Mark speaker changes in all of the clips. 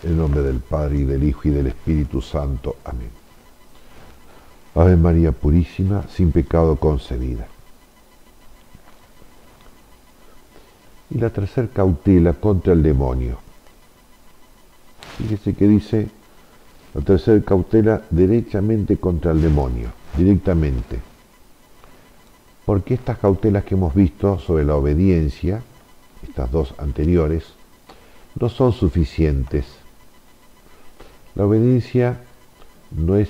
Speaker 1: En el nombre del Padre, y del Hijo, y del Espíritu Santo. Amén. Ave María Purísima, sin pecado concebida. Y la tercera cautela contra el demonio. Fíjese que dice la tercera cautela derechamente contra el demonio, directamente. Porque estas cautelas que hemos visto sobre la obediencia, estas dos anteriores, no son suficientes. La obediencia no es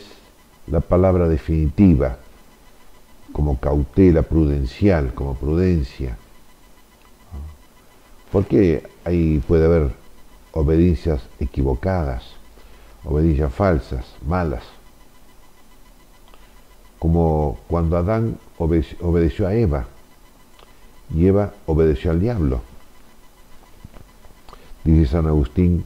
Speaker 1: la palabra definitiva, como cautela prudencial, como prudencia. Porque ahí puede haber obediencias equivocadas, obediencias falsas, malas. Como cuando Adán obedeció a Eva y Eva obedeció al diablo. Dice San Agustín,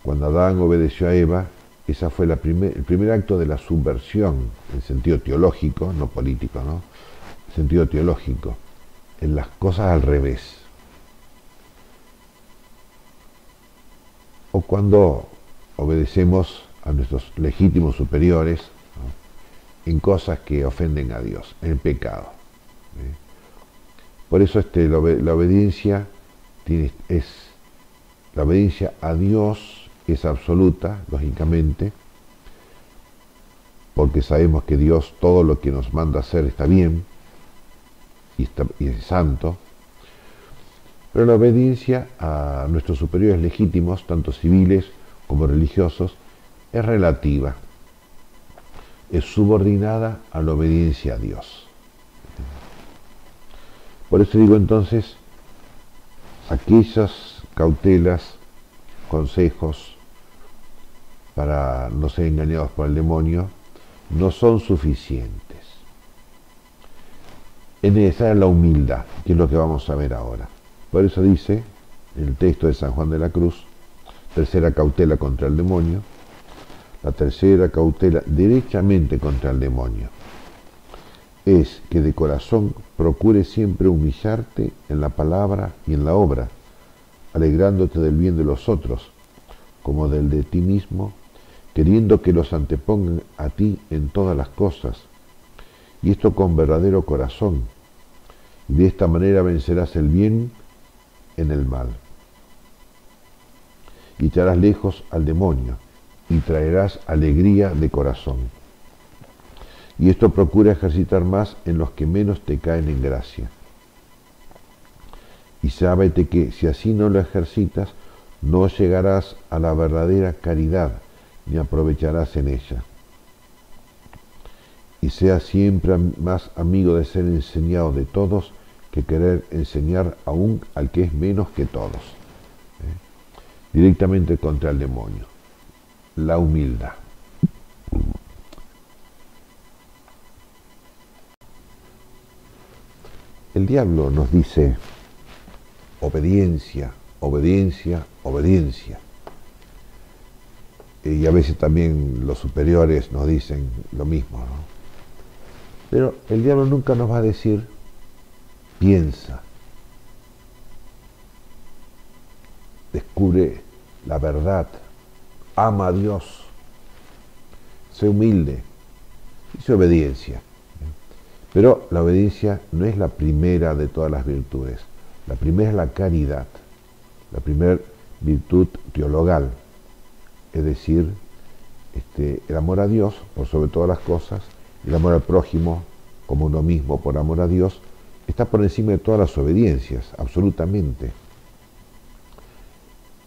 Speaker 1: cuando Adán obedeció a Eva, ese fue el primer acto de la subversión, en sentido teológico, no político, ¿no? En sentido teológico, en las cosas al revés. O cuando obedecemos a nuestros legítimos superiores, ¿no?, en cosas que ofenden a Dios, en pecado. Por eso la obediencia la obediencia a Dios es absoluta, lógicamente, porque sabemos que Dios todo lo que nos manda hacer está bien y es santo. Pero la obediencia a nuestros superiores legítimos, tanto civiles como religiosos, es relativa, es subordinada a la obediencia a Dios. Por eso digo entonces, aquellas cautelas, consejos para no ser engañados por el demonio, no son suficientes. Es necesaria la humildad, que es lo que vamos a ver ahora. Por eso dice, en el texto de San Juan de la Cruz, tercera cautela contra el demonio, la tercera cautela derechamente contra el demonio es que de corazón procure siempre humillarte en la palabra y en la obra, alegrándote del bien de los otros, como del de ti mismo, queriendo que los antepongan a ti en todas las cosas, y esto con verdadero corazón, y de esta manera vencerás el bien en el mal, y te harás lejos al demonio, y traerás alegría de corazón. Y esto procura ejercitar más en los que menos te caen en gracia. Y sábete que si así no lo ejercitas, no llegarás a la verdadera caridad, ni aprovecharás en ella. Y sea siempre más amigo de ser enseñado de todos que querer enseñar aún al que es menos que todos. Directamente contra el demonio. La humildad. El diablo nos dice obediencia, obediencia, obediencia. Y a veces también los superiores nos dicen lo mismo, ¿no? Pero el diablo nunca nos va a decir piensa, descubre la verdad, ama a Dios, sé humilde, dice obediencia. Pero la obediencia no es la primera de todas las virtudes. La primera es la caridad, la primera virtud teologal, es decir, el amor a Dios por sobre todas las cosas, el amor al prójimo como uno mismo por amor a Dios, está por encima de todas las obediencias, absolutamente.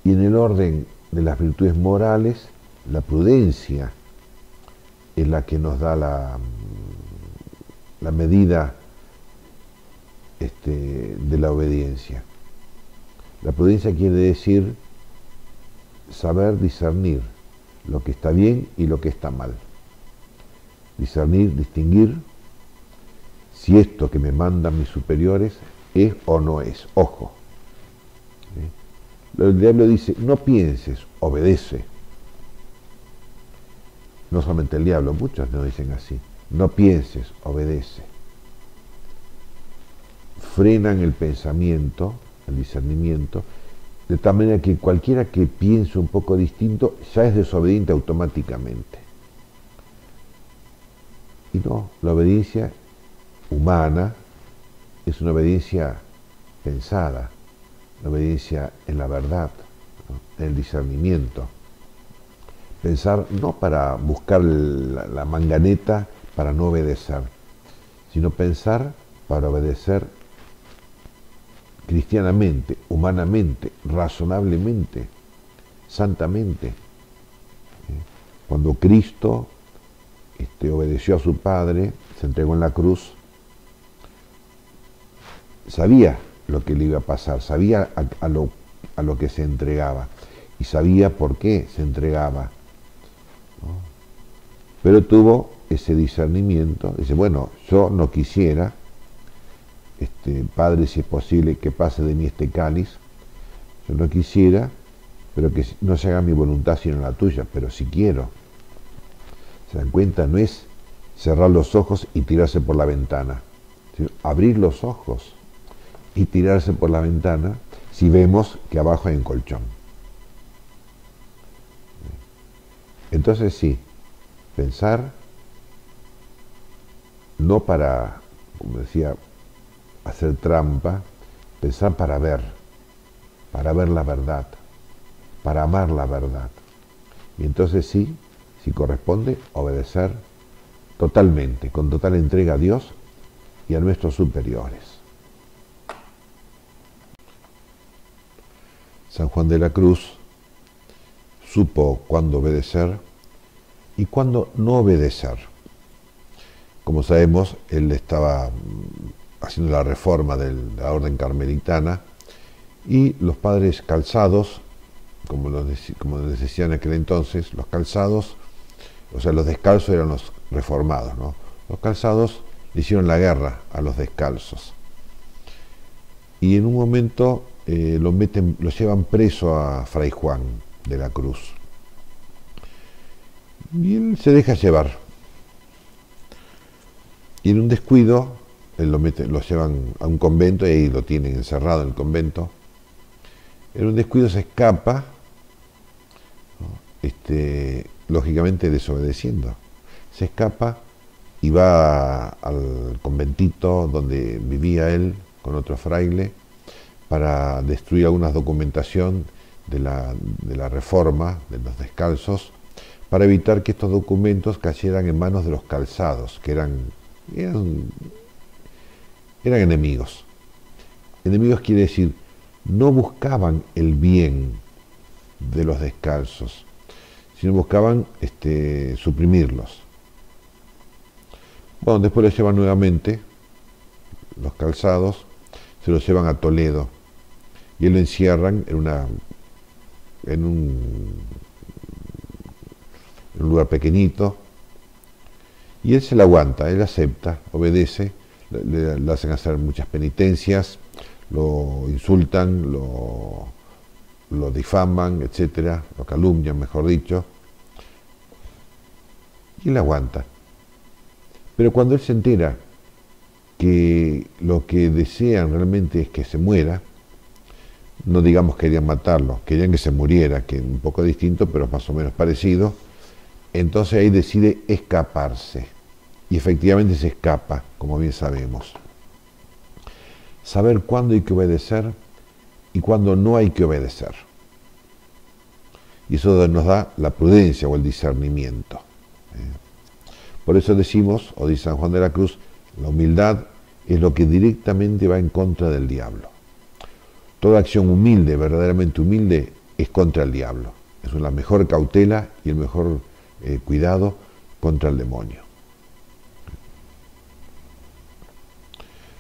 Speaker 1: Y en el orden de las virtudes morales, la prudencia es la que nos da la medida de la obediencia. La prudencia quiere decir saber discernir lo que está bien y lo que está mal. Discernir, distinguir si esto que me mandan mis superiores es o no es. Ojo. El diablo dice, no pienses, obedece. No solamente el diablo, muchos nos dicen así. No pienses, obedece. Frenan el pensamiento, el discernimiento, De tal manera que cualquiera que piense un poco distinto ya es desobediente automáticamente. Y no, la obediencia humana es una obediencia pensada, una obediencia en la verdad, ¿no? En el discernimiento. Pensar no para buscar la manganeta para no obedecer, sino pensar para obedecer cristianamente, humanamente, razonablemente, santamente. Cuando Cristo obedeció a su Padre, se entregó en la cruz, sabía lo que le iba a pasar, sabía a lo que se entregaba y sabía por qué se entregaba, ¿no? Pero tuvo ese discernimiento, dice, bueno, yo no quisiera, Padre, si es posible que pase de mí este cáliz, yo no quisiera, pero que no se haga mi voluntad sino la tuya, pero si quiero. ¿Se dan cuenta? No es cerrar los ojos y tirarse por la ventana, sino abrir los ojos y tirarse por la ventana si vemos que abajo hay un colchón. Entonces sí, pensar no para, como decía, hacer trampa, pensar para ver la verdad, para amar la verdad. Y entonces sí, si corresponde, obedecer totalmente, con total entrega a Dios y a nuestros superiores. San Juan de la Cruz supo cuándo obedecer y cuándo no obedecer. Como sabemos, él estaba haciendo la reforma de la orden carmelitana y los padres calzados, como les decía en aquel entonces, los calzados, o sea, los descalzos eran los reformados, ¿no? Los calzados le hicieron la guerra a los descalzos. Y en un momento lo llevan preso a Fray Juan de la Cruz. Y él se deja llevar. Y en un descuido, lo llevan a un convento y ahí lo tienen encerrado en el convento. En un descuido se escapa, ¿no? Lógicamente desobedeciendo. Se escapa y va al conventito donde vivía él con otro fraile para destruir alguna documentación de la reforma de los descalzos, para evitar que estos documentos cayeran en manos de los calzados, que eran enemigos. Enemigos quiere decir, no buscaban el bien de los descalzos, sino buscaban suprimirlos. Bueno, después los llevan nuevamente, los calzados, se los llevan a Toledo y lo encierran en un lugar pequeñito, y él se la aguanta, él acepta, obedece, le hacen hacer muchas penitencias, lo insultan, lo difaman, etcétera, lo calumnian, mejor dicho, y él aguanta. Pero cuando él se entera que lo que desean realmente es que se muera, no digamos que querían matarlo, querían que se muriera, que es un poco distinto, pero es más o menos parecido, entonces ahí decide escaparse. Y efectivamente se escapa, como bien sabemos. Saber cuándo hay que obedecer y cuándo no hay que obedecer. Y eso nos da la prudencia o el discernimiento. Por eso decimos, o dice San Juan de la Cruz, la humildad es lo que directamente va en contra del diablo. Toda acción humilde, verdaderamente humilde, es contra el diablo. Es la mejor cautela y el mejor cuidado contra el demonio.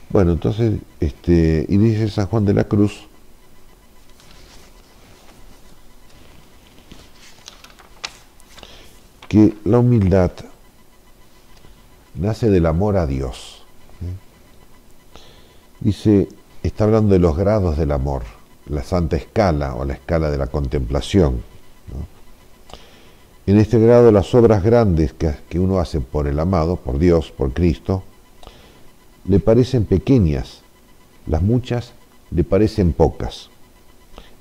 Speaker 1: Bueno, entonces, y dice San Juan de la Cruz, que la humildad nace del amor a Dios. Dice, está hablando de los grados del amor, la santa escala o la escala de la contemplación, ¿no? En este grado, las obras grandes que uno hace por el amado, por Dios, por Cristo, le parecen pequeñas, las muchas le parecen pocas.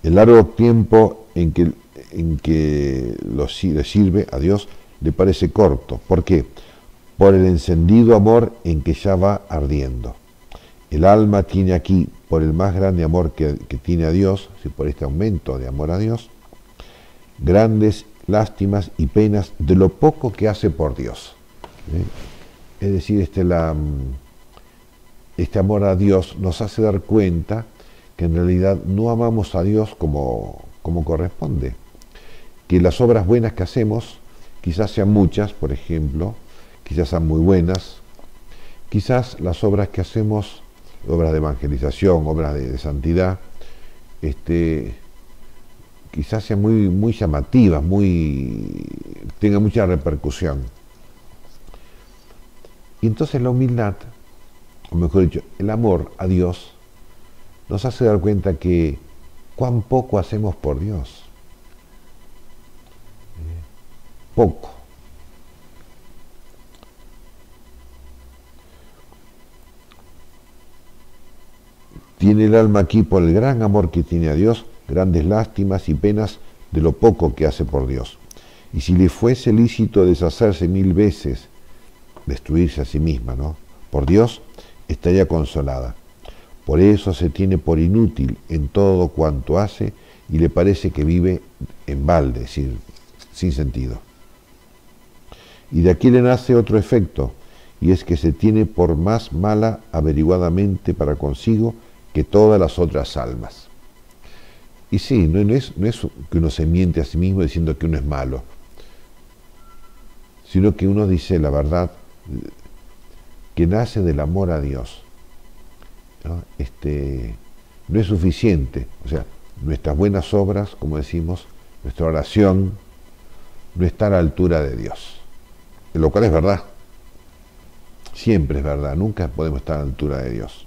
Speaker 1: El largo tiempo en que le sirve a Dios le parece corto. ¿Por qué? Por el encendido amor en que ya va ardiendo. El alma tiene aquí, por el más grande amor que tiene a Dios, por este aumento de amor a Dios, grandes lástimas y penas de lo poco que hace por Dios. Es decir, este amor a Dios nos hace dar cuenta que en realidad no amamos a Dios como corresponde. Que las obras buenas que hacemos, quizás sean muchas, por ejemplo, quizás sean muy buenas, quizás las obras que hacemos, obras de evangelización, obras de santidad, quizás sean muy llamativas, tengan mucha repercusión. Y entonces la humildad, o mejor dicho, el amor a Dios, nos hace dar cuenta que cuán poco hacemos por Dios. Poco. Tiene el alma aquí por el gran amor que tiene a Dios, grandes lástimas y penas de lo poco que hace por Dios. Y si le fuese lícito deshacerse 1000 veces, destruirse a sí misma, ¿no?, por Dios, estaría consolada. Por eso se tiene por inútil en todo cuanto hace y le parece que vive en balde, es decir, sin sentido. Y de aquí le nace otro efecto, y es que se tiene por más mala averiguadamente para consigo que todas las otras almas. Y sí, no es que uno se miente a sí mismo diciendo que uno es malo, sino que uno dice la verdad que nace del amor a Dios. ¿No? No es suficiente, o sea, nuestras buenas obras, como decimos, nuestra oración, no está a la altura de Dios, lo cual es verdad, siempre es verdad, nunca podemos estar a la altura de Dios.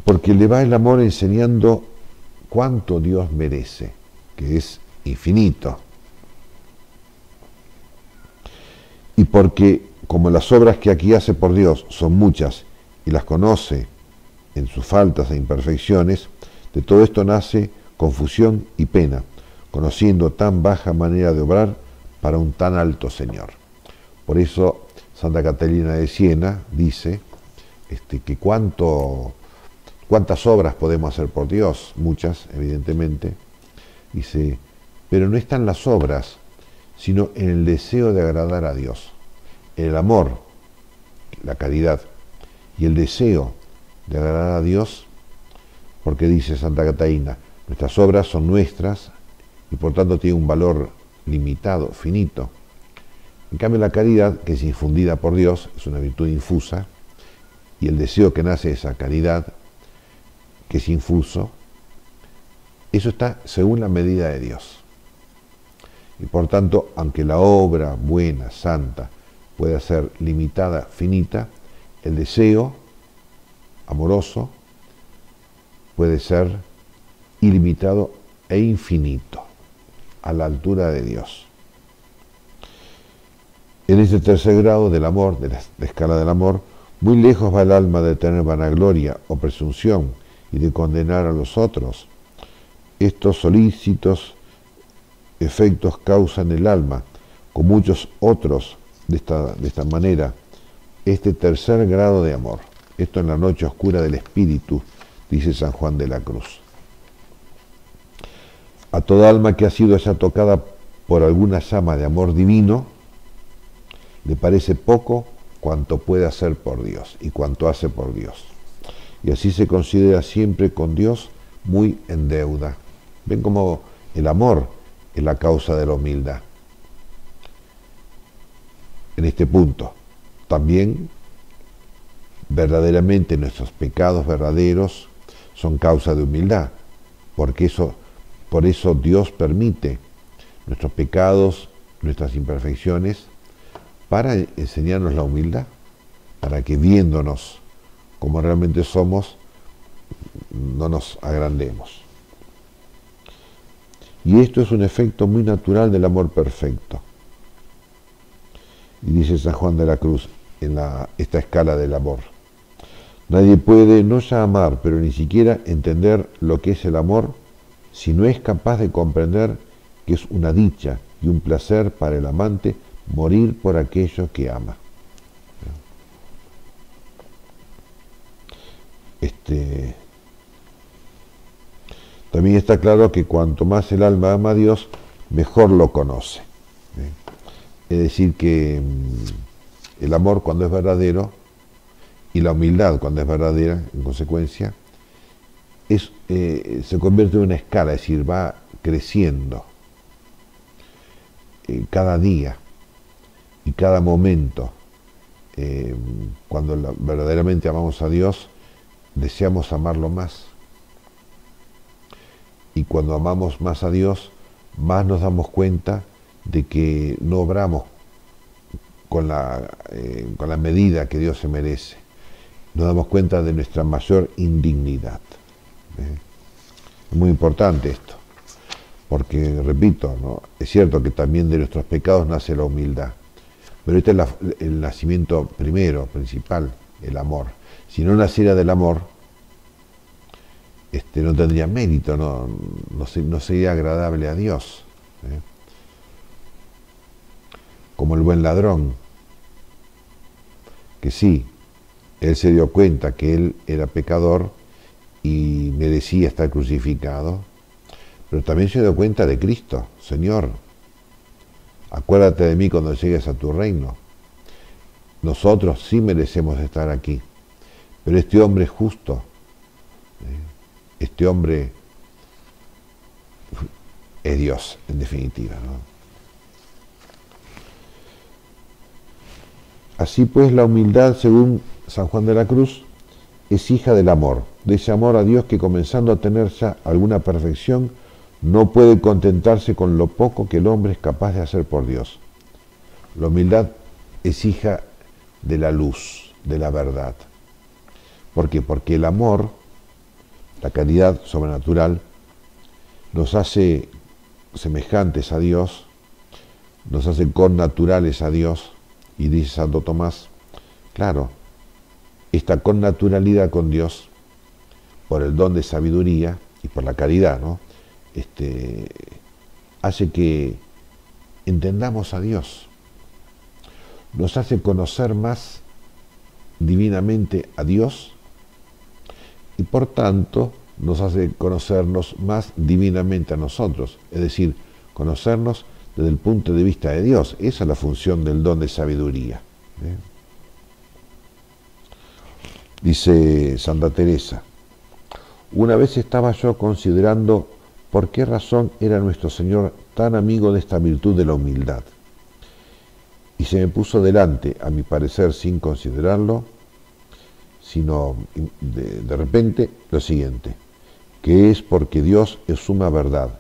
Speaker 1: Porque le va el amor enseñando cuánto Dios merece, que es infinito. Y porque, como las obras que aquí hace por Dios son muchas y las conoce en sus faltas e imperfecciones, de todo esto nace confusión y pena, conociendo tan baja manera de obrar para un tan alto Señor. Por eso Santa Catalina de Siena dice que cuántas obras podemos hacer por Dios, muchas, evidentemente, dice, pero no están las obras, sino en el deseo de agradar a Dios, el amor, la caridad y el deseo de agradar a Dios, porque dice Santa Catalina, nuestras obras son nuestras y por tanto tienen un valor limitado, finito. En cambio la caridad, que es infundida por Dios, es una virtud infusa, y el deseo que nace de esa caridad, que es infuso, eso está según la medida de Dios. Y por tanto, aunque la obra buena, santa, pueda ser limitada, finita, el deseo amoroso puede ser ilimitado e infinito, a la altura de Dios. En este tercer grado del amor, de la escala del amor, muy lejos va el alma de tener vanagloria o presunción y de condenar a los otros. Estos solícitos efectos causan el alma, con muchos otros de esta manera, este tercer grado de amor. Esto en la noche oscura del espíritu, dice San Juan de la Cruz. A toda alma que ha sido ya tocada por alguna llama de amor divino, le parece poco cuanto puede hacer por Dios y cuanto hace por Dios. Y así se considera siempre con Dios muy en deuda. Ven cómo el amor es la causa de la humildad. En este punto, también verdaderamente nuestros pecados verdaderos son causa de humildad, porque por eso Dios permite nuestros pecados, nuestras imperfecciones, para enseñarnos la humildad, para que viéndonos como realmente somos, no nos agrandemos. Y esto es un efecto muy natural del amor perfecto. Y dice San Juan de la Cruz en esta escala del amor, Nadie puede no ya amar, pero ni siquiera entender lo que es el amor, si no es capaz de comprender que es una dicha y un placer para el amante morir por aquello que ama. También está claro que cuanto más el alma ama a Dios, mejor lo conoce. Es decir, que el amor, cuando es verdadero, y la humildad, cuando es verdadera, en consecuencia, se convierte en una escala, es decir, va creciendo cada día y cada momento. Cuando verdaderamente amamos a Dios, deseamos amarlo más. Y cuando amamos más a Dios, más nos damos cuenta de que no obramos con la medida que Dios se merece. Nos damos cuenta de nuestra mayor indignidad. Es muy importante esto, porque, repito, ¿no? Es cierto que también de nuestros pecados nace la humildad, pero este es el nacimiento primero, principal, el amor. Si no naciera del amor, no tendría mérito, no sería agradable a Dios. Como el buen ladrón, que sí, él se dio cuenta que él era pecador y merecía estar crucificado, pero también se dio cuenta de Cristo. Señor, acuérdate de mí cuando llegues a tu reino. Nosotros sí merecemos estar aquí, pero este hombre es justo. Este hombre es Dios, en definitiva, ¿no? Así pues, la humildad, según San Juan de la Cruz, es hija del amor, de ese amor a Dios que, comenzando a tener ya alguna perfección, no puede contentarse con lo poco que el hombre es capaz de hacer por Dios. La humildad es hija de la luz, de la verdad. ¿Por qué? Porque el amor, la caridad sobrenatural, nos hace semejantes a Dios, nos hace connaturales a Dios, y dice Santo Tomás, claro, esta connaturalidad con Dios, por el don de sabiduría y por la caridad, ¿no? Hace que entendamos a Dios, nos hace conocer más divinamente a Dios y por tanto nos hace conocernos más divinamente a nosotros, es decir, conocernos desde el punto de vista de Dios. Esa es la función del don de sabiduría. Dice Santa Teresa, una vez estaba yo considerando por qué razón era nuestro Señor tan amigo de esta virtud de la humildad. Y se me puso delante, a mi parecer sin considerarlo, sino de repente lo siguiente, que es porque Dios es suma verdad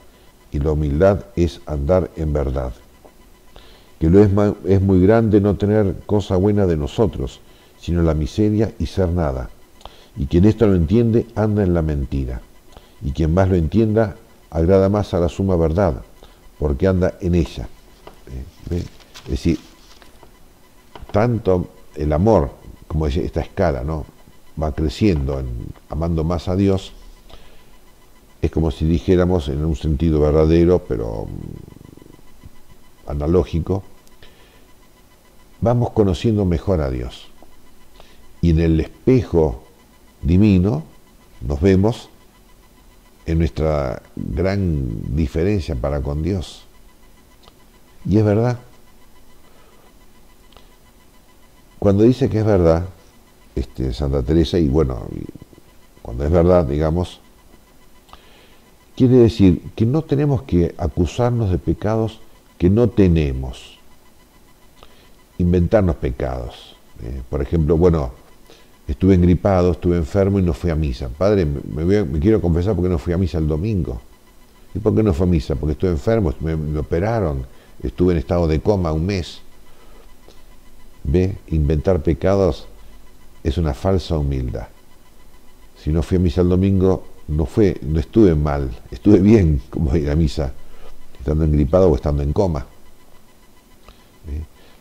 Speaker 1: y la humildad es andar en verdad. Que lo es muy grande no tener cosa buena de nosotros, sino la miseria y ser nada. Y quien esto lo entiende anda en la mentira. Y quien más lo entienda agrada más a la suma verdad, porque anda en ella. Es decir, tanto el amor, como dice esta escala, ¿no?, va creciendo amando más a Dios. Es como si dijéramos, en un sentido verdadero, pero analógico, vamos conociendo mejor a Dios. Y en el espejo divino nos vemos en nuestra gran diferencia para con Dios. Y es verdad. Cuando dice que es verdad, Santa Teresa, y bueno, cuando es verdad, digamos, quiere decir que no tenemos que acusarnos de pecados que no tenemos, inventarnos pecados. Por ejemplo, bueno, estuve engripado, estuve enfermo y no fui a misa. Padre, me quiero confesar porque no fui a misa el domingo. ¿Y por qué no fui a misa? Porque estuve enfermo, me operaron, estuve en estado de coma un mes. ¿Ve? Inventar pecados es una falsa humildad. Si no fui a misa el domingo, no estuve mal, estuve bien, como ir a misa, estando engripado o estando en coma.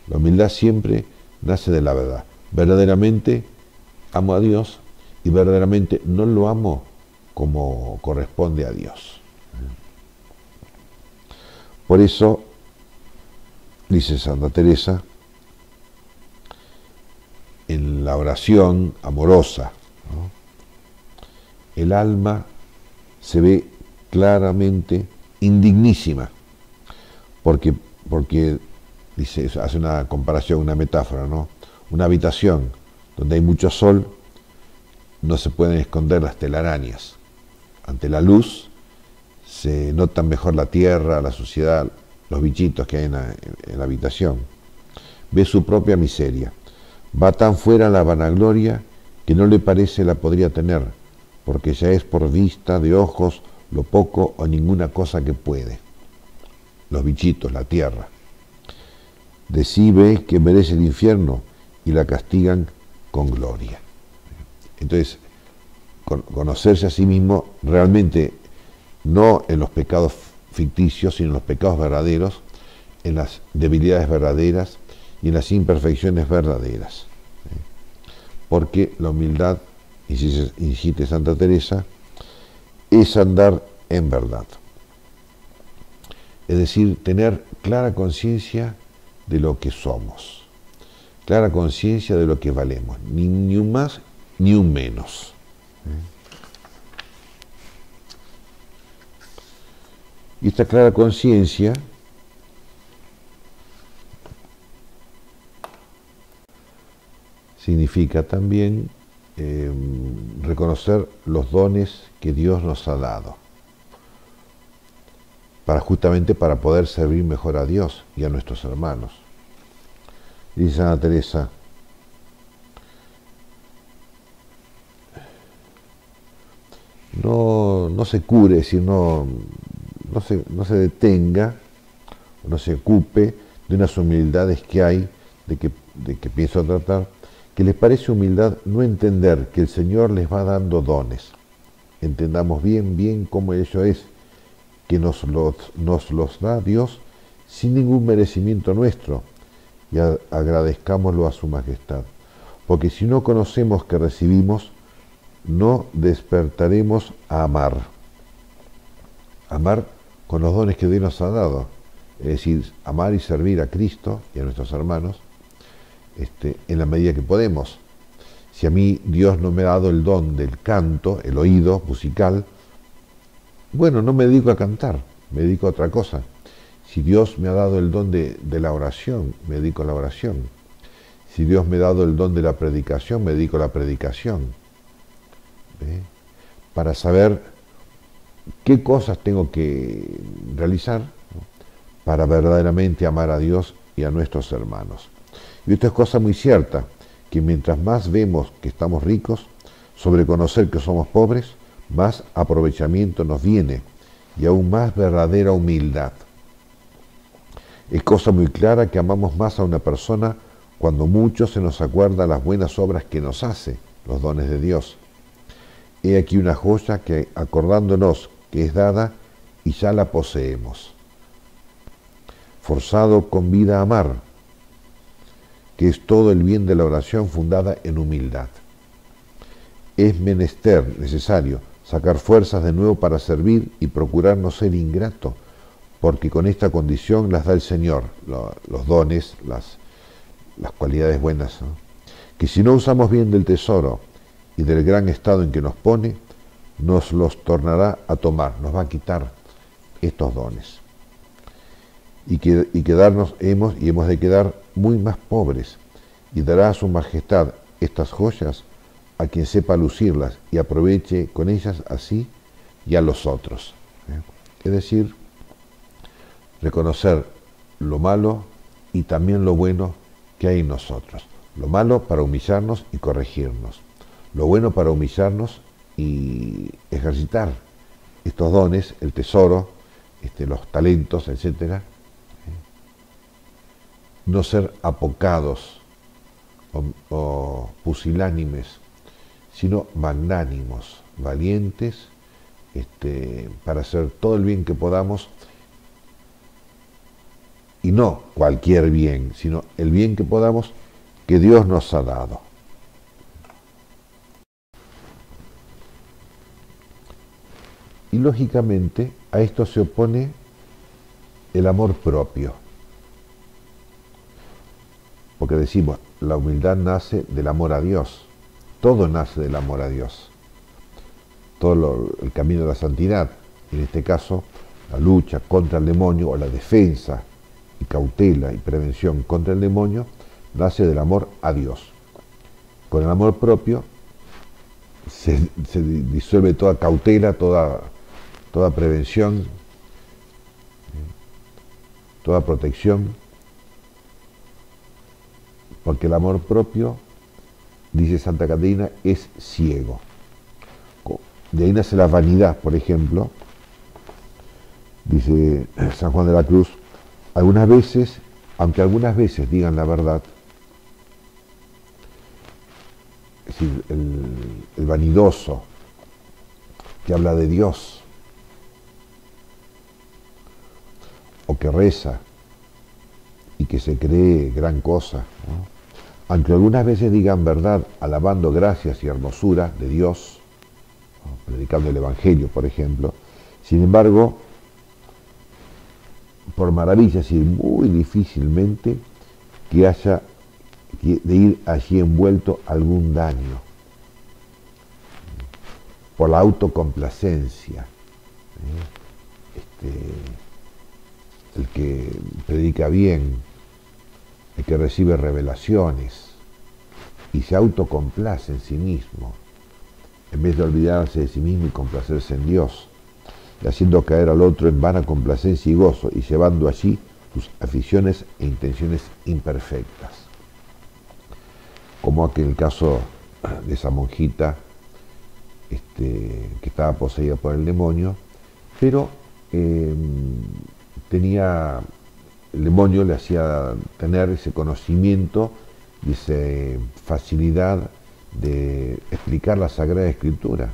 Speaker 1: La humildad siempre nace de la verdad. Verdaderamente amo a Dios y verdaderamente no lo amo como corresponde a Dios. Por eso, dice Santa Teresa, en la oración amorosa, ¿no?, el alma se ve claramente indignísima, porque dice, hace una comparación, una metáfora, ¿no? Una habitación donde hay mucho sol, no se pueden esconder las telarañas. Ante la luz se notan mejor la tierra, la suciedad, los bichitos que hay en la habitación. Ve su propia miseria. Va tan fuera la vanagloria que no le parece la podría tener, porque ya es por vista de ojos lo poco o ninguna cosa que puede. Los bichitos, la tierra. De sí ve que merece el infierno y la castigan con gloria. Entonces, conocerse a sí mismo realmente no en los pecados ficticios, sino en los pecados verdaderos, en las debilidades verdaderas y en las imperfecciones verdaderas. Porque la humildad, insiste Santa Teresa, es andar en verdad. Es decir, tener clara conciencia de lo que somos, clara conciencia de lo que valemos, ni un más ni un menos. Y esta clara conciencia significa también reconocer los dones que Dios nos ha dado, justamente para poder servir mejor a Dios y a nuestros hermanos. Dice Santa Teresa, no se cure, es decir, no se detenga, no se ocupe de unas humildades que hay, de que pienso tratar, que les parece humildad no entender que el Señor les va dando dones. Entendamos bien cómo eso es, que nos los da Dios sin ningún merecimiento nuestro, y agradezcámoslo a su majestad. Porque si no conocemos que recibimos, no despertaremos a amar. Amar con los dones que Dios nos ha dado, es decir, amar y servir a Cristo y a nuestros hermanos en la medida que podemos. Si a mí Dios no me ha dado el don del canto, el oído musical, bueno, no me dedico a cantar, me dedico a otra cosa. Si Dios me ha dado el don de la oración, me dedico a la oración. Si Dios me ha dado el don de la predicación, me dedico a la predicación. Para saber qué cosas tengo que realizar, ¿no?, para verdaderamente amar a Dios y a nuestros hermanos. Y esto es cosa muy cierta, que mientras más vemos que estamos ricos, sobre conocer que somos pobres, más aprovechamiento nos viene y aún más verdadera humildad. Es cosa muy clara que amamos más a una persona cuando mucho se nos acuerda las buenas obras que nos hace, los dones de Dios. He aquí una joya que, acordándonos que es dada, y ya la poseemos. Forzado con vida a amar, que es todo el bien de la oración fundada en humildad. Es menester, necesario, sacar fuerzas de nuevo para servir y procurar no ser ingrato, porque con esta condición las da el Señor, los dones, las cualidades buenas, ¿no?, que si no usamos bien del tesoro y del gran estado en que nos pone, nos los tornará a tomar, nos va a quitar estos dones. Y hemos de quedar muy más pobres, y dará a su majestad estas joyas a quien sepa lucirlas y aproveche con ellas así y a los otros. Es decir, reconocer lo malo y también lo bueno que hay en nosotros. Lo malo para humillarnos y corregirnos. Lo bueno para humillarnos y ejercitar estos dones, el tesoro, los talentos, etc. No ser apocados o pusilánimes, sino magnánimos, valientes, para hacer todo el bien que podamos, y no cualquier bien, sino el bien que podamos que Dios nos ha dado. Y lógicamente a esto se opone el amor propio, porque decimos, la humildad nace del amor a Dios, todo nace del amor a Dios, el camino de la santidad, en este caso la lucha contra el demonio o la defensa y cautela y prevención contra el demonio, nace del amor a Dios. Con el amor propio se disuelve toda cautela, toda prevención, toda protección, porque el amor propio, dice Santa Caterina, es ciego. De ahí nace la vanidad, por ejemplo, dice San Juan de la Cruz, algunas veces, aunque algunas veces digan la verdad, es decir, el vanidoso que habla de Dios o que reza y que se cree gran cosa, ¿no? Aunque algunas veces digan verdad alabando gracias y hermosura de Dios, ¿no? Predicando el Evangelio, por ejemplo, sin embargo, por maravillas y muy difícilmente que haya de ir allí envuelto algún daño, por la autocomplacencia. El que predica bien, el que recibe revelaciones y se autocomplace en sí mismo, en vez de olvidarse de sí mismo y complacerse en Dios, y haciendo caer al otro en vana complacencia y gozo, y llevando allí sus aficiones e intenciones imperfectas. Como aquel caso de esa monjita que estaba poseída por el demonio, pero el demonio le hacía tener ese conocimiento y esa facilidad de explicar la Sagrada Escritura,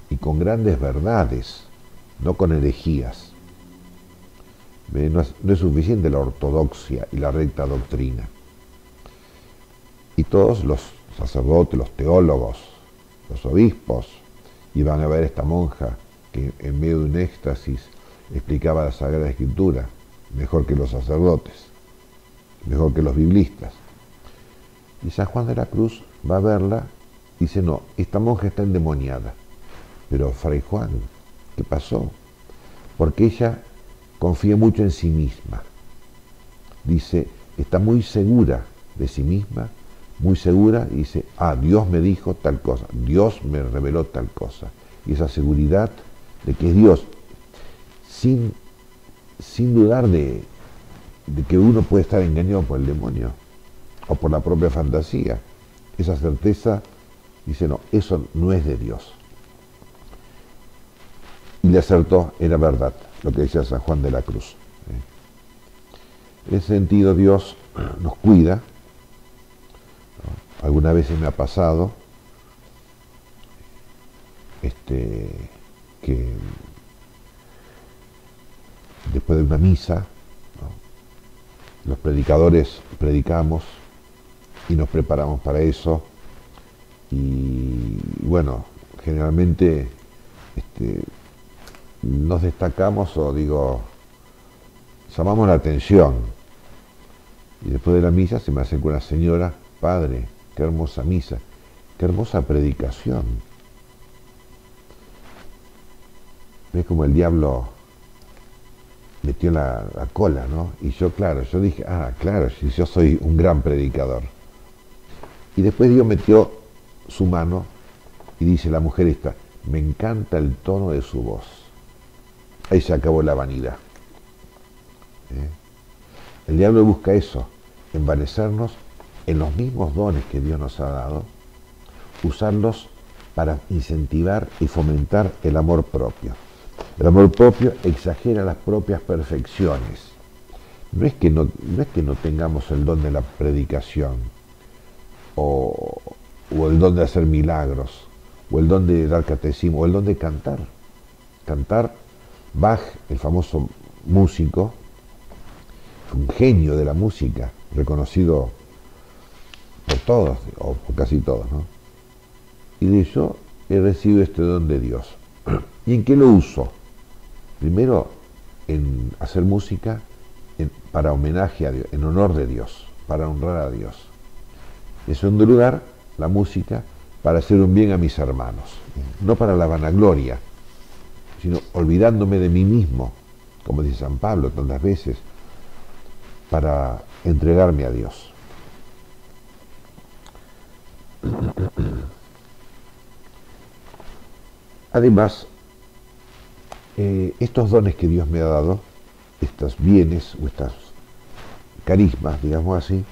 Speaker 1: y con grandes verdades, no con herejías. No es suficiente la ortodoxia y la recta doctrina. Y todos los sacerdotes, los teólogos, los obispos, iban a ver a esta monja que en medio de un éxtasis explicaba la Sagrada Escritura, mejor que los sacerdotes, mejor que los biblistas. Y San Juan de la Cruz va a verla y dice, no, esta monja está endemoniada. Pero Fray Juan, ¿qué pasó? Porque ella confía mucho en sí misma. Dice, está muy segura de sí misma, muy segura, y dice, Dios me dijo tal cosa, Dios me reveló tal cosa. Y esa seguridad de que es Dios, sin dudar de que uno puede estar engañado por el demonio o por la propia fantasía. Esa certeza, dice, no, eso no es de Dios. Y le acertó, era verdad, lo que decía San Juan de la Cruz. En ese sentido, Dios nos cuida, ¿no? Algunas veces me ha pasado que después de una misa, ¿no? Los predicadores predicamos y nos preparamos para eso, y bueno, generalmente nos destacamos o llamamos la atención, y después de la misa se me acerca una señora, padre, qué hermosa misa, qué hermosa predicación. Ves como el diablo metió la cola, ¿no? Y yo dije, claro, si yo soy un gran predicador. Y después Dios metió su mano y dice la mujer esta, me encanta el tono de su voz. Ahí se acabó la vanidad. El diablo busca eso, envanecernos en los mismos dones que Dios nos ha dado, usarlos para incentivar y fomentar el amor propio. El amor propio exagera las propias perfecciones. No es que no tengamos el don de la predicación, o el don de hacer milagros, o el don de dar catecismo, o el don de cantar. Cantar, Bach, el famoso músico, un genio de la música, reconocido por todos, o por casi todos, ¿no? Y de yo he recibido este don de Dios. ¿Y en qué lo uso? Primero, en hacer música para homenaje a Dios, en honor de Dios, para honrar a Dios. En segundo lugar, la música para hacer un bien a mis hermanos, no para la vanagloria, sino olvidándome de mí mismo, como dice San Pablo tantas veces, para entregarme a Dios. Además, estos dones que Dios me ha dado, estos bienes o estas carismas, digamos así,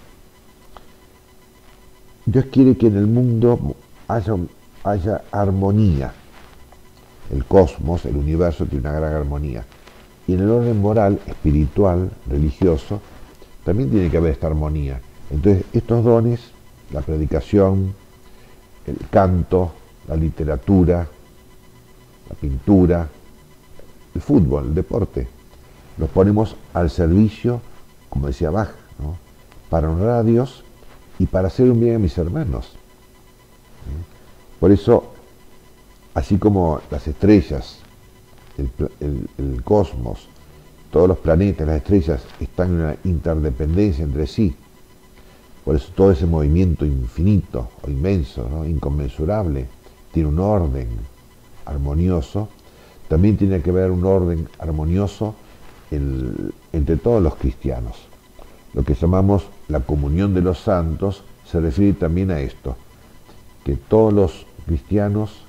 Speaker 1: Dios quiere que en el mundo haya armonía. El cosmos, el universo tiene una gran armonía. Y en el orden moral, espiritual, religioso, también tiene que haber esta armonía. Entonces, estos dones, la predicación, el canto, la literatura, la pintura, el fútbol, el deporte, los ponemos al servicio, como decía Bach, ¿no?, para honrar a Dios y para hacer un bien a mis hermanos. Por eso, así como las estrellas, el cosmos, todos los planetas, las estrellas están en una interdependencia entre sí, por eso todo ese movimiento infinito o inmenso, ¿no?, inconmensurable, tiene un orden armonioso. También tiene que haber un orden armonioso entre todos los cristianos. Lo que llamamos la comunión de los santos se refiere también a esto, que todos los cristianos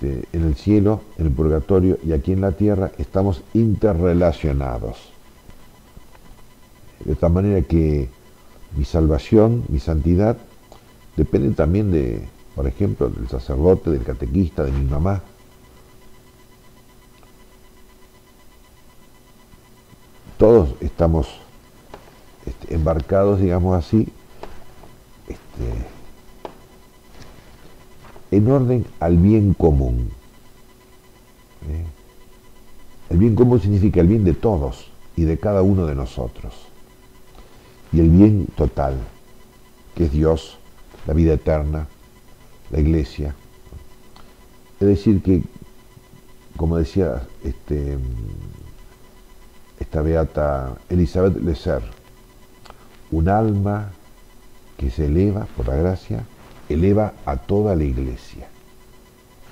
Speaker 1: en el cielo, en el purgatorio y aquí en la tierra estamos interrelacionados. De tal manera que mi salvación, mi santidad, depende también de, por ejemplo, del sacerdote, del catequista, de mi mamá. Todos estamos embarcados, digamos así, en orden al bien común. El bien común significa el bien de todos y de cada uno de nosotros. Y el bien total, que es Dios, la vida eterna, la Iglesia. Es decir que, como decía esta beata Elizabeth Lesser, un alma que se eleva por la gracia, eleva a toda la Iglesia.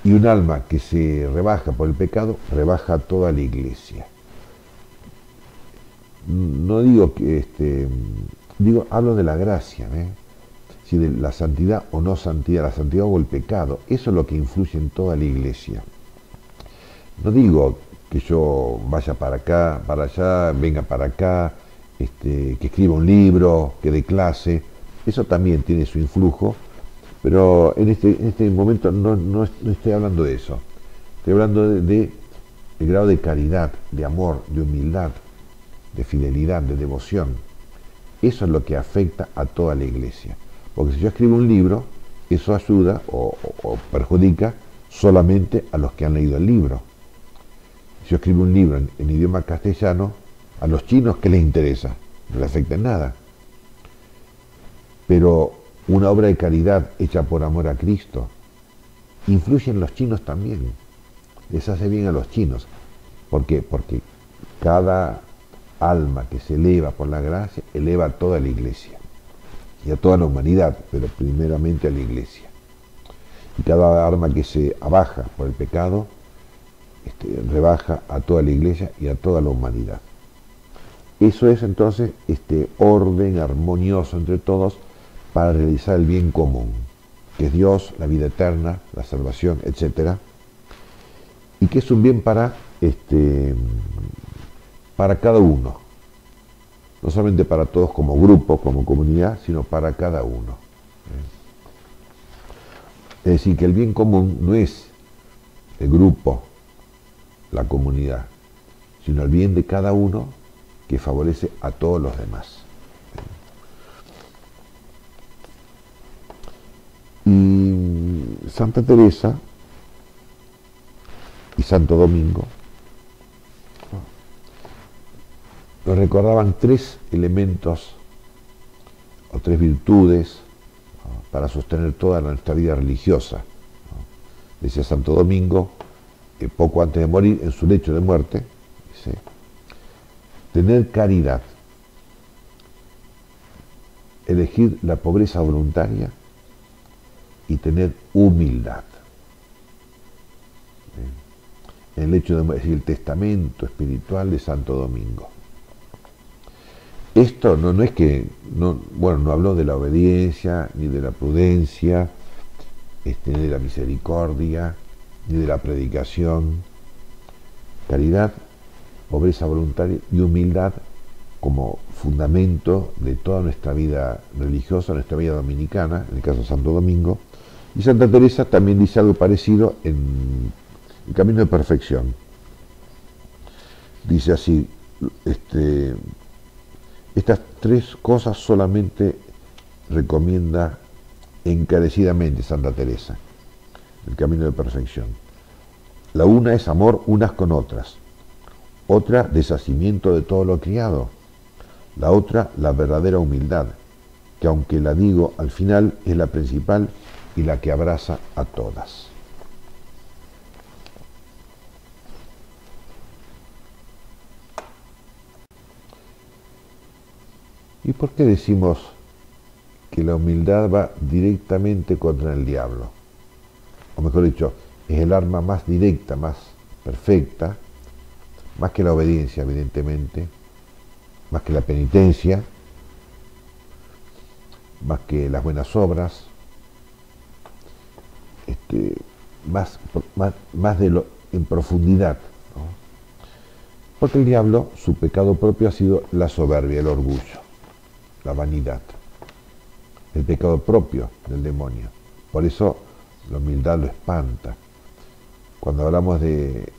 Speaker 1: Y un alma que se rebaja por el pecado, rebaja a toda la Iglesia. No digo que, hablo de la gracia, si de la santidad o no santidad, la santidad o el pecado, eso es lo que influye en toda la Iglesia. No digo que yo vaya para acá, para allá, venga para acá, que escriba un libro, que dé clase, eso también tiene su influjo, pero en este momento no estoy hablando de eso. Estoy hablando de el grado de caridad, de amor, de humildad, de fidelidad, de devoción. Eso es lo que afecta a toda la Iglesia. Porque si yo escribo un libro, eso ayuda o perjudica solamente a los que han leído el libro. Si yo escribo un libro en idioma castellano, a los chinos, ¿qué les interesa? No les afecta en nada. Pero una obra de caridad hecha por amor a Cristo influye en los chinos también. Les hace bien a los chinos. ¿Por qué? Porque cada alma que se eleva por la gracia eleva a toda la Iglesia y a toda la humanidad, pero primeramente a la Iglesia. Y cada alma que se abaja por el pecado rebaja a toda la Iglesia y a toda la humanidad. Eso es entonces este orden armonioso entre todos para realizar el bien común, que es Dios, la vida eterna, la salvación, etc. Y que es un bien para cada uno, no solamente para todos como grupo, como comunidad, sino para cada uno. Es decir, que el bien común no es el grupo, la comunidad, sino el bien de cada uno que favorece a todos los demás. Y Santa Teresa y Santo Domingo nos recordaban tres elementos o tres virtudes para sostener toda nuestra vida religiosa. Decía Santo Domingo, poco antes de morir, en su lecho de muerte, dice, tener caridad, elegir la pobreza voluntaria y tener humildad. El hecho de, es decir, el testamento espiritual de Santo Domingo. Esto no es que, no habló de la obediencia, ni de la prudencia, ni de la misericordia, ni de la predicación. Caridad, pobreza voluntaria y humildad como fundamento de toda nuestra vida religiosa, nuestra vida dominicana, en el caso de Santo Domingo. Y Santa Teresa también dice algo parecido en El Camino de Perfección. Dice así, estas tres cosas solamente recomienda encarecidamente Santa Teresa, el Camino de Perfección. La una es amor unas con otras, otra deshacimiento de todo lo criado, la otra la verdadera humildad, que aunque la digo al final es la principal y la que abraza a todas. ¿Y por qué decimos que la humildad va directamente contra el diablo? O mejor dicho, es el arma más directa, más perfecta, más que la obediencia, evidentemente, más que la penitencia, más que las buenas obras, más de lo en profundidad, ¿no? Porque el diablo, su pecado propio ha sido la soberbia, el orgullo, la vanidad, el pecado propio del demonio. Por eso la humildad lo espanta. Cuando hablamos de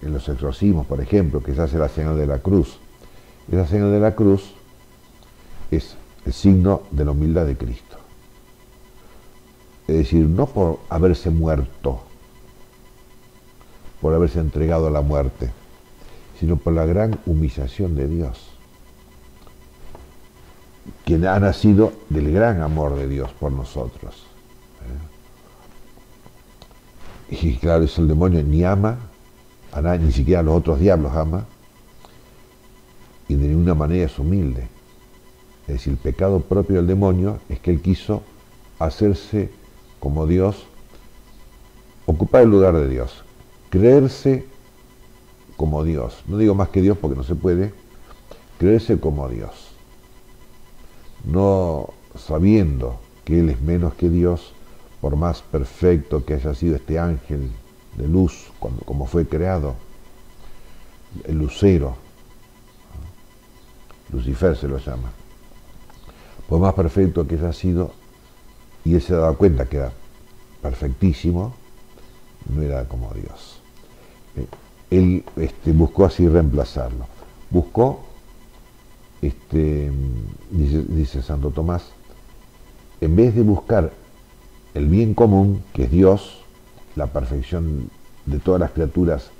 Speaker 1: en los exorcismos, por ejemplo, que se hace la señal de la cruz, esa señal de la cruz es el signo de la humildad de Cristo. Es decir, no por haberse muerto, por haberse entregado a la muerte, sino por la gran humillación de Dios, que ha nacido del gran amor de Dios por nosotros. Y claro, eso el demonio ni ama a nadie, ni siquiera a los otros diablos ama, y de ninguna manera es humilde. Es decir, el pecado propio del demonio es que él quiso hacerse como Dios, ocupar el lugar de Dios, creerse como Dios. No digo más que Dios porque no se puede, creerse como Dios. No sabiendo que Él es menos que Dios, por más perfecto que haya sido este ángel de luz, como fue creado, el lucero, Lucifer se lo llama, por más perfecto que haya sido, y él se daba cuenta que era perfectísimo, no era como Dios. Él buscó así reemplazarlo. Buscó, dice Santo Tomás, en vez de buscar el bien común, que es Dios, la perfección de todas las criaturas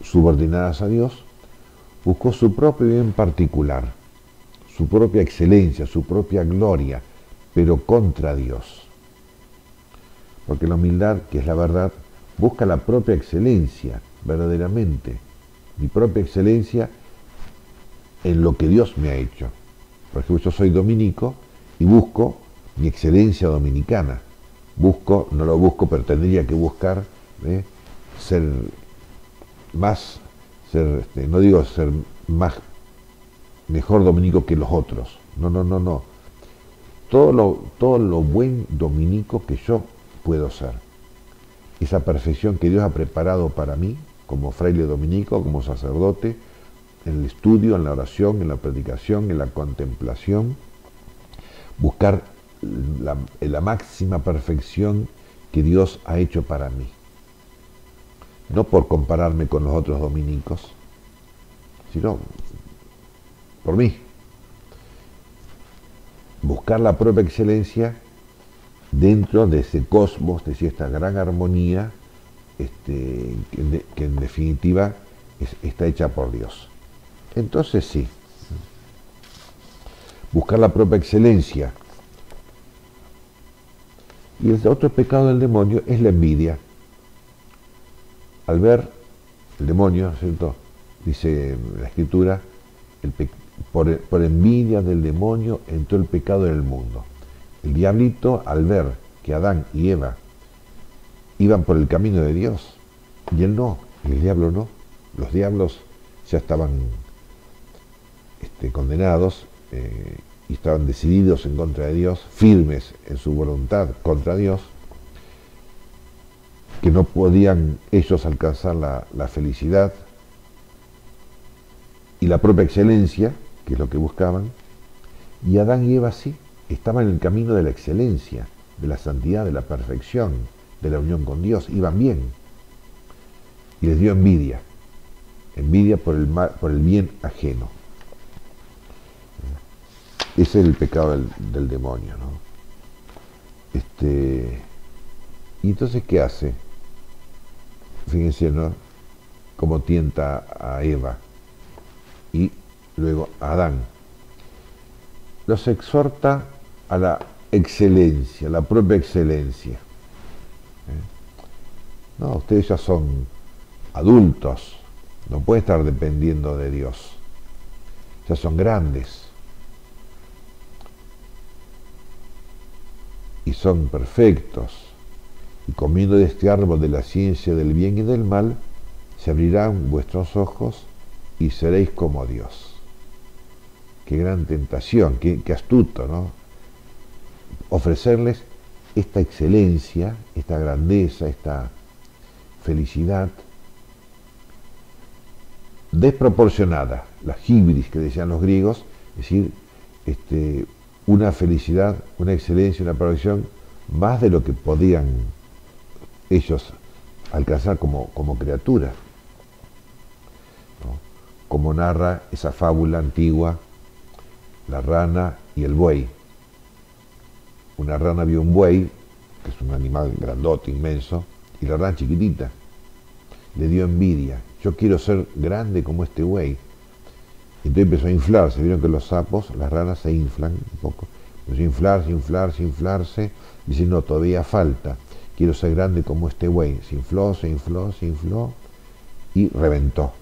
Speaker 1: subordinadas a Dios, buscó su propio bien particular, su propia excelencia, su propia gloria, pero contra Dios. Porque la humildad, que es la verdad, busca la propia excelencia, verdaderamente, mi propia excelencia en lo que Dios me ha hecho. Por ejemplo, yo soy dominico y busco mi excelencia dominicana. No lo busco, pero tendría que buscar ser más, no digo ser mejor dominico que los otros. No. Todo lo buen dominico que yo puedo ser. Esa perfección que Dios ha preparado para mí, como fraile dominico, como sacerdote, en el estudio, en la oración, en la predicación, en la contemplación, buscar la máxima perfección que Dios ha hecho para mí. No por compararme con los otros dominicos, sino por mí. Buscar la propia excelencia dentro de ese cosmos, de esta gran armonía que en definitiva está hecha por Dios. Entonces sí, buscar la propia excelencia. Y el otro pecado del demonio es la envidia. al ver el demonio, ¿cierto? Dice la Escritura, por envidia del demonio entró el pecado en el mundo. El diablito, al ver que Adán y Eva iban por el camino de Dios, y él no, y el diablo no. Los diablos ya estaban condenados y estaban decididos en contra de Dios, firmes en su voluntad contra Dios, que no podían ellos alcanzar la felicidad y la propia excelencia, que es lo que buscaban, y Adán y Eva sí, estaban en el camino de la excelencia, de la santidad, de la perfección, de la unión con Dios, iban bien, y les dio envidia por el bien ajeno. Ese es el pecado del demonio, ¿no? Y entonces, ¿qué hace? Fíjense, ¿no? Cómo tienta a Eva y luego a Adán. Los exhorta a la excelencia, la propia excelencia. No, ustedes ya son adultos, no pueden estar dependiendo de Dios. Ya son grandes. Y son perfectos, y comiendo de este árbol de la ciencia del bien y del mal, se abrirán vuestros ojos y seréis como Dios. Qué gran tentación, qué astuto, ¿no? Ofrecerles esta excelencia, esta grandeza, esta felicidad desproporcionada, la hibris que decían los griegos, es decir, una felicidad, una excelencia, una perfección, más de lo que podían ellos alcanzar como criatura, ¿no? Como narra esa fábula antigua, la rana y el buey. Una rana vio un buey, que es un animal grandote, inmenso, y la rana chiquitita. Le dio envidia. Yo quiero ser grande como este buey. Entonces empezó a inflarse. Vieron que los sapos, las ranas se inflan un poco. Empezó a inflarse. Dice, no, todavía falta. Quiero ser grande como este buey. Se infló y reventó.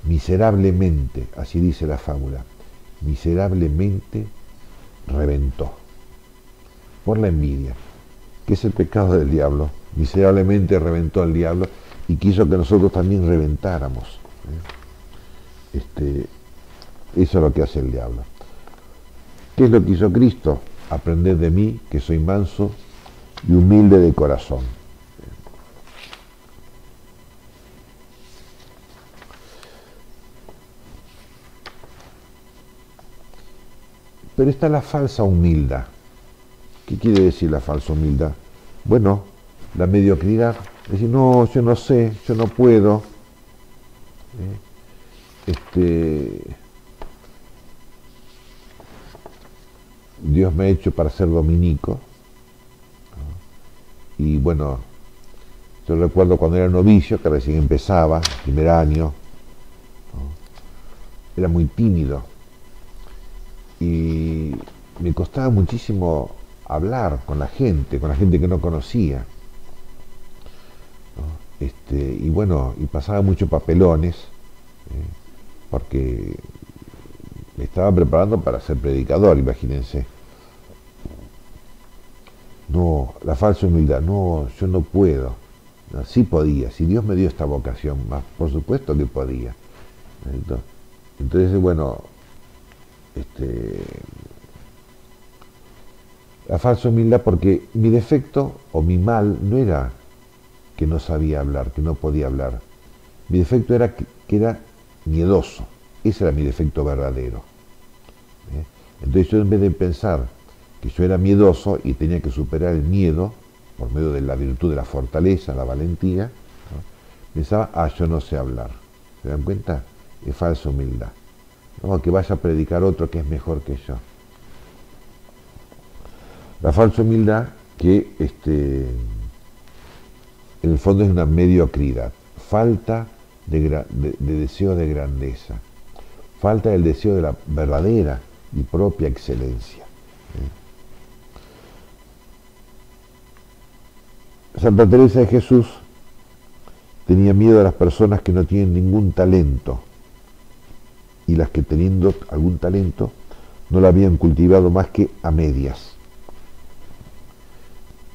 Speaker 1: Miserablemente, así dice la fábula. Miserablemente reventó. Por la envidia, que es el pecado del diablo. Miserablemente reventó el diablo y quiso que nosotros también reventáramos. Eso es lo que hace el diablo. ¿Qué es lo que hizo Cristo? Aprended de mí, que soy manso y humilde de corazón. Pero está la falsa humildad. ¿Qué quiere decir la falsa humildad? Bueno, la mediocridad. Es decir, no, yo no sé, yo no puedo. Dios me ha hecho para ser dominico. Y bueno, yo recuerdo cuando era novicio, que recién empezaba, primer año, ¿no? Era muy tímido. Y me costaba muchísimo hablar con la gente que no conocía, ¿no? Y bueno, y pasaba muchos papelones, porque me estaba preparando para ser predicador, imagínense. No, la falsa humildad, no, yo no puedo. No, sí podía, si Dios me dio esta vocación, más por supuesto que podía. Entonces, bueno, la falsa humildad, porque mi defecto o mi mal no era que no sabía hablar, que no podía hablar. Mi defecto era que era miedoso. Ese era mi defecto verdadero. Entonces yo, en vez de pensar que yo era miedoso y tenía que superar el miedo por medio de la virtud de la fortaleza, la valentía, ¿no? Pensaba, yo no sé hablar. ¿Se dan cuenta? Es falsa humildad. No, que vaya a predicar otro que es mejor que yo. La falsa humildad, que en el fondo es una mediocridad, falta de deseo de grandeza, falta del deseo de la verdadera y propia excelencia. Santa Teresa de Jesús tenía miedo a las personas que no tienen ningún talento y las que teniendo algún talento no la habían cultivado más que a medias.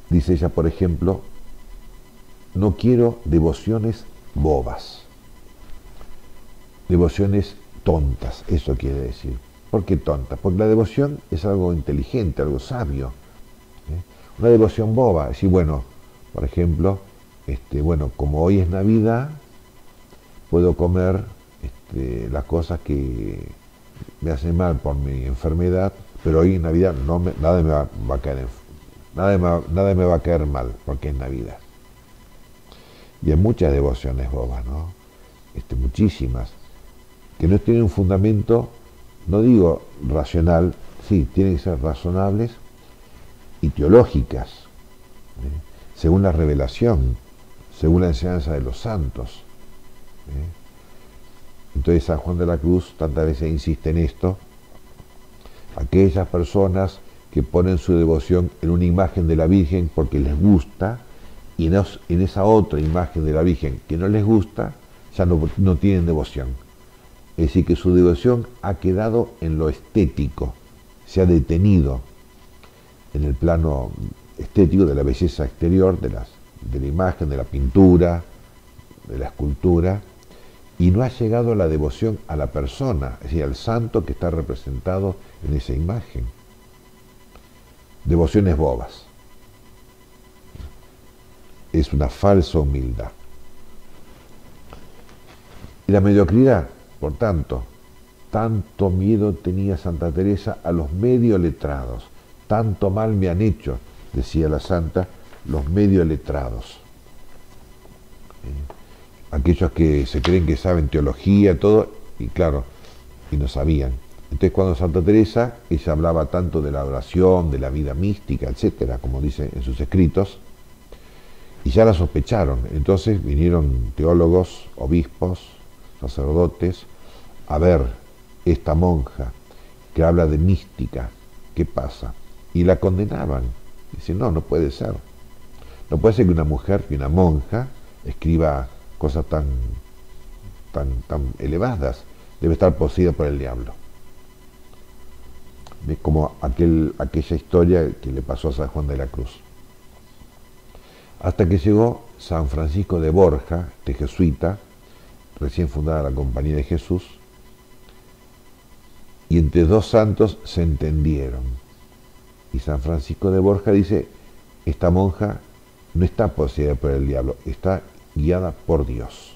Speaker 1: Dice ella, por ejemplo, no quiero devociones bobas, devociones tontas, eso quiere decir. ¿Por qué tontas? Porque la devoción es algo inteligente, algo sabio. Una devoción boba, es decir, bueno, por ejemplo, bueno, como hoy es Navidad, puedo comer las cosas que me hacen mal por mi enfermedad, pero hoy en Navidad nada me va a caer, nada me va a caer mal, porque es Navidad. Y hay muchas devociones bobas, ¿no? Muchísimas, que no tienen un fundamento, no digo racional, sí, tienen que ser razonables y teológicas, según la revelación, según la enseñanza de los santos. Entonces San Juan de la Cruz tantas veces insiste en esto. Aquellas personas que ponen su devoción en una imagen de la Virgen porque les gusta, y en esa otra imagen de la Virgen que no les gusta, ya no tienen devoción. Es decir, que su devoción ha quedado en lo estético, se ha detenido en el plano estético de la belleza exterior, de la imagen, de la pintura, de la escultura, y no ha llegado la devoción a la persona, es decir, al santo que está representado en esa imagen. Devociones bobas. Es una falsa humildad. Y la mediocridad, por tanto, tanto miedo tenía Santa Teresa a los medio letrados, tanto mal me han hecho, decía la santa, los medio letrados. Aquellos que se creen que saben teología, todo, y claro, y no sabían. Entonces cuando Santa Teresa, ella hablaba tanto de la oración, de la vida mística, etcétera, como dice en sus escritos, y ya la sospecharon. Entonces vinieron teólogos, obispos, sacerdotes, a ver esta monja que habla de mística, ¿qué pasa? Y la condenaban. Dicen, no puede ser. No puede ser que una mujer, que una monja, escriba cosas tan elevadas. Debe estar poseída por el diablo. Es como aquella historia que le pasó a San Juan de la Cruz. Hasta que llegó San Francisco de Borja, jesuita, recién fundada la Compañía de Jesús, y entre dos santos se entendieron. Y San Francisco de Borja dice, esta monja no está poseída por el diablo, está guiada por Dios.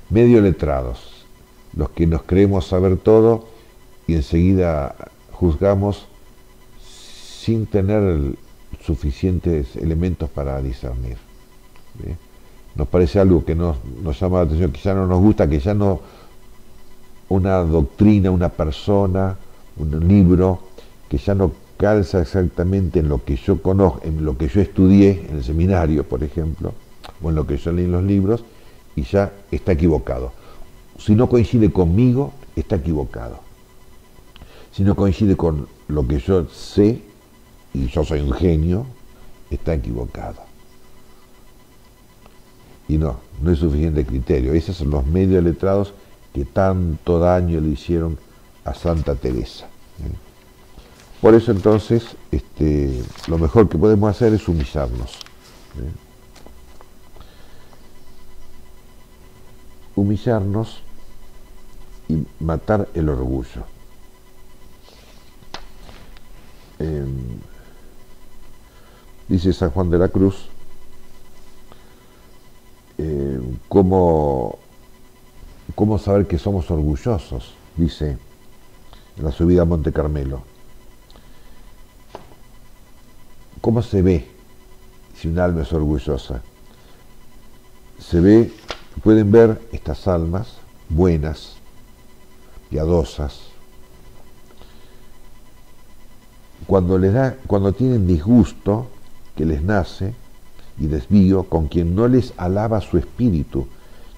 Speaker 1: Medio letrados, los que nos creemos saber todo y enseguida juzgamos sin tener suficientes elementos para discernir. Nos parece algo que nos llama la atención, que ya no nos gusta, que ya no una doctrina, una persona, un libro, que ya no calza exactamente en lo que yo conozco, en lo que yo estudié en el seminario, por ejemplo, o en lo que yo leí en los libros, y ya está equivocado. Si no coincide conmigo, está equivocado. Si no coincide con lo que yo sé, y yo soy un genio, está equivocado. Y no es suficiente criterio. Esos son los medio letrados que tanto daño le hicieron a Santa Teresa. Por eso entonces, lo mejor que podemos hacer es humillarnos. Humillarnos y matar el orgullo. Dice San Juan de la Cruz, ¿cómo saber que somos orgullosos? Dice en la subida a Monte Carmelo. ¿Cómo se ve si un alma es orgullosa? Pueden ver estas almas buenas, piadosas, cuando tienen disgusto que les nace y desvío con quien no les alaba su espíritu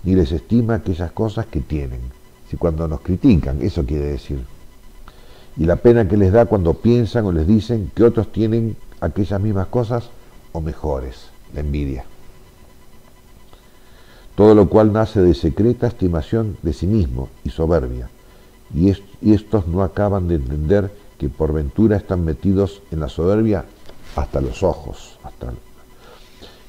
Speaker 1: ni les estima aquellas cosas que tienen. Si cuando nos critican, eso quiere decir. Y la pena que les da cuando piensan o les dicen que otros tienen aquellas mismas cosas o mejores, la envidia. todo lo cual nace de secreta estimación de sí mismo y soberbia, y estos no acaban de entender que por ventura están metidos en la soberbia hasta los ojos,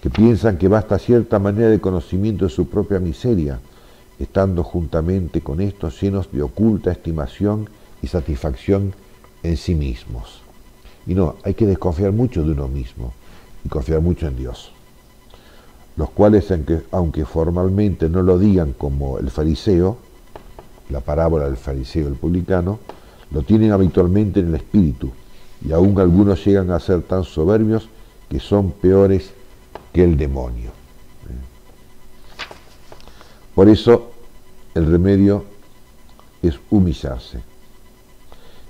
Speaker 1: que piensan que basta cierta manera de conocimiento de su propia miseria, estando juntamente con estos llenos de oculta estimación y satisfacción en sí mismos. Y no, hay que desconfiar mucho de uno mismo y confiar mucho en Dios, los cuales, aunque formalmente no lo digan como el fariseo, la parábola del fariseo y el publicano, lo tienen habitualmente en el espíritu, y aún algunos llegan a ser tan soberbios que son peores que el demonio. Por eso el remedio es humillarse.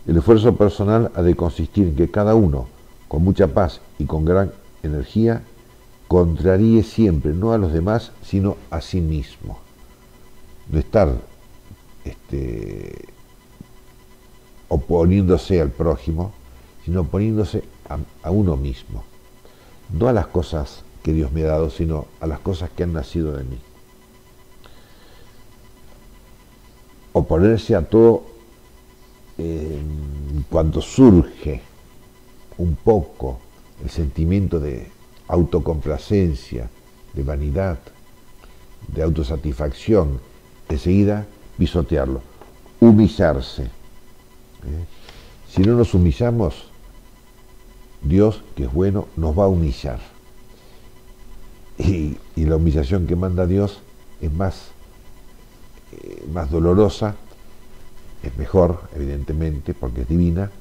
Speaker 1: El esfuerzo personal ha de consistir en que cada uno, con mucha paz y con gran energía, contraríe siempre, no a los demás, sino a sí mismo. No estar oponiéndose al prójimo, sino oponiéndose a uno mismo. No a las cosas que Dios me ha dado, sino a las cosas que han nacido de mí. Oponerse a todo cuando surge un poco el sentimiento de autocomplacencia, de vanidad, de autosatisfacción, enseguida pisotearlo, humillarse. Si no nos humillamos, Dios, que es bueno, nos va a humillar. Y la humillación que manda Dios es más dolorosa, es mejor, evidentemente, porque es divina,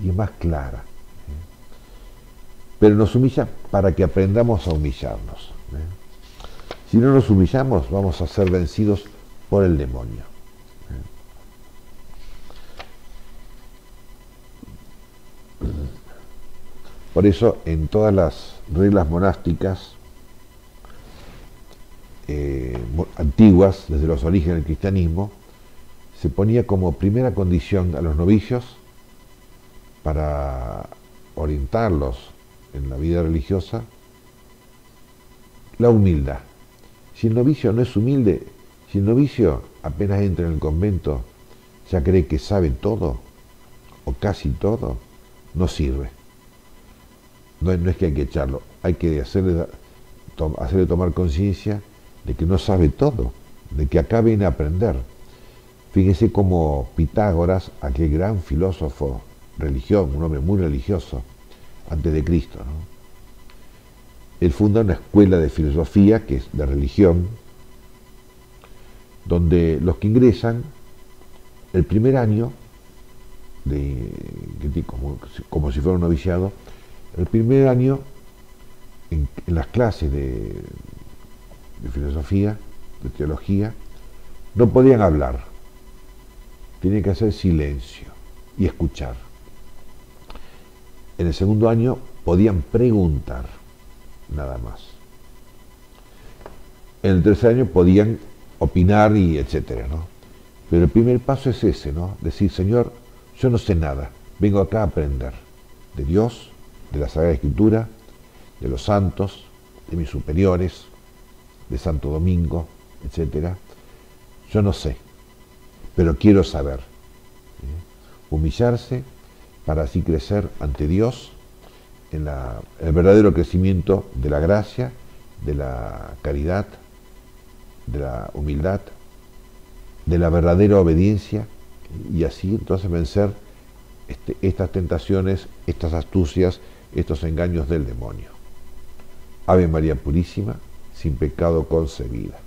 Speaker 1: y es más clara. Pero nos humilla para que aprendamos a humillarnos. Si no nos humillamos, vamos a ser vencidos por el demonio. Por eso, en todas las reglas monásticas antiguas, desde los orígenes del cristianismo, se ponía como primera condición a los novicios para orientarlos en la vida religiosa la humildad. Si el novicio no es humilde, si el novicio apenas entra en el convento ya cree que sabe todo o casi todo, no sirve. No es que hay que echarlo, hay que hacerle tomar conciencia de que no sabe todo, de que acá viene a aprender. Fíjense cómo Pitágoras, aquel gran filósofo religión, un hombre muy religioso, antes de Cristo, ¿no? Él funda una escuela de filosofía, que es de religión, donde los que ingresan el primer año, como si fuera un noviciado, el primer año en las clases de filosofía, de teología, no podían hablar, tenían que hacer silencio y escuchar. En el segundo año podían preguntar, nada más. En el tercer año podían opinar y etcétera, ¿no? Pero el primer paso es ese, ¿no? Decir, Señor, yo no sé nada, vengo acá a aprender de Dios, de la Sagrada Escritura, de los santos, de mis superiores, de Santo Domingo, etcétera. Yo no sé, pero quiero saber. Humillarse para así crecer ante Dios en el verdadero crecimiento de la gracia, de la caridad, de la humildad, de la verdadera obediencia, y así entonces vencer estas tentaciones, estas astucias, estos engaños del demonio. Ave María Purísima, sin pecado concebida.